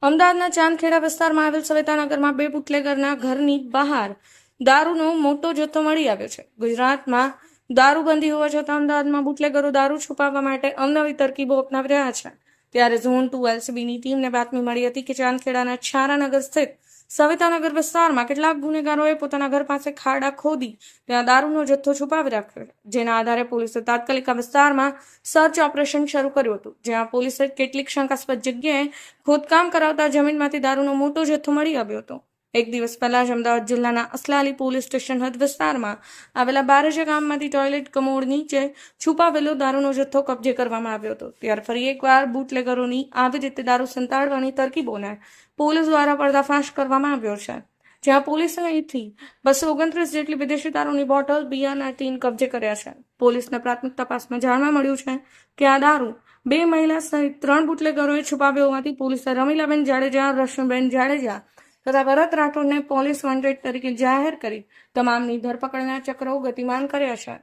અમદાવાદના ચાંદખેડા વિસ્તારમાં આવેલ સવિતાનગરમાં બે બુટલેગરના ઘરની બહાર દારૂનો મોટો જથ્થો મળી આવ્યો છે. ગુજરાતમાં દારૂબંધી હોવા છતાં અમદાવાદમાં બુટલેગરો દારૂ છુપાવવા માટે અવનવી તરકીબો અપનાવી રહ્યા છે. ત્યારે ઝોન 2 LCBની ટીમને બાતમી મળી હતી કે ચાંદખેડાના છારાનગર સ્થિત સવિતાનગર વિસ્તારમાં કેટલાક ગુનેગારોએ પોતાના ઘર પાસે ખાડા ખોદી ત્યાં દારૂનો જથ્થો છુપાવી રાખ્યો, જેના આધારે પોલીસે તાત્કાલિક આ વિસ્તારમાં સર્ચ ઓપરેશન શરૂ કર્યું હતું, જ્યાં પોલીસે કેટલીક શંકાસ્પદ જગ્યાએ ખોદકામ કરાવતા જમીનમાંથી દારૂનો મોટો જથ્થો મળી આવ્યો હતો. એક દિવસ પહેલા જ અમદાવાદ જિલ્લાના અસલાલી પોલીસ સ્ટેશન હદ વિસ્તારમાં આવેલા બારેજા ગામમાંથી ટોયલેટ કમોડ નીચે છુપાવેલો દારૂનો જથ્થો કબજે કરવામાં આવ્યો હતો. ત્યારે ફરી એકવાર બુટલેગરોની આવી રીતે દારૂ સંતાડવાની તરકીબોને પોલીસ દ્વારા પર્દાફાશ કરવામાં આવ્યો છે, જ્યાં પોલીસે અહીંથી 229 જેટલી વિદેશી દારૂની બોટલ, બિયરના ટીન કબજે કર્યા છે. પોલીસને પ્રાથમિક તપાસમાં જાણવા મળ્યું છે કે આ દારૂ 2 મહિલા સહિત 3 બુટલેગરોએ છુપાવ્યો હોવાથી પોલીસે રમીલાબેન જાડેજા, રશ્મિબેન જાડેજા તથા ભરત રાઠોડને પોલીસ વોન્ટેડ તરીકે જાહેર કરી તમામની ધરપકડના ચક્રો ગતિમાન કર્યા છે.